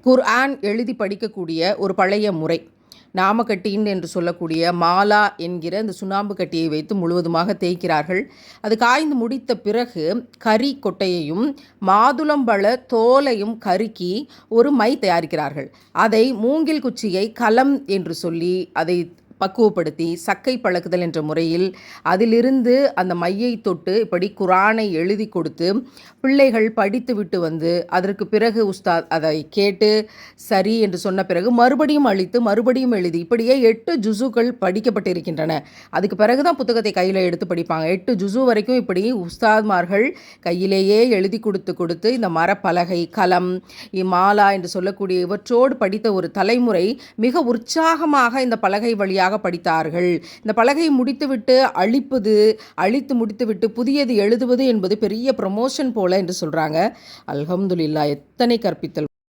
குர்ஆன் எழுதி படிக்கக்கூடிய ஒரு பழைய முறை. நாமக்கட்டின் என்று சொல்லக்கூடிய மாலா என்கிற இந்த சுண்ணாம்பு கட்டியை வைத்து முழுவதுமாக தேய்க்கிறார்கள். அது காய்ந்து முடித்த பிறகு கறி கொட்டையையும் மாதுளம்பழ தோலையும் கருக்கி ஒரு மை தயாரிக்கிறார்கள். அதை மூங்கில் குச்சியை கலம் என்று சொல்லி அதை பக்குவப்படுத்தி சக்கை பழக்குதல் என்ற முறையில் அதிலிருந்து அந்த மையை தொட்டு இப்படி குரானை எழுதி கொடுத்து பிள்ளைகள் படித்து விட்டு வந்து அதற்கு பிறகு உஸ்தாத் அதை கேட்டு சரி என்று சொன்ன பிறகு மறுபடியும் அளித்து மறுபடியும் எழுதி இப்படியே 8 ஜுசுக்கள் படிக்கப்பட்டிருக்கின்றன. அதுக்கு பிறகு தான் புத்தகத்தை கையில் எடுத்து படிப்பாங்க. 8 ஜுசு வரைக்கும் இப்படி உஸ்தாத்மார்கள் கையிலேயே எழுதி கொடுத்து இந்த மரப்பலகை கலம் மாலா என்று சொல்லக்கூடிய இவற்றோடு படித்த ஒரு தலைமுறை மிக உற்சாகமாக இந்த பலகை வழியாக படித்தார்கள். இந்த பலகையை முடித்துவிட்டு அழித்து முடித்துவிட்டு புதியது எழுதுவது என்பது பெரிய ப்ரமோஷன் போல என்று சொல்றாங்க. அல்ஹம்துலில்லாஹ், எத்தனை கற்பித்தல்.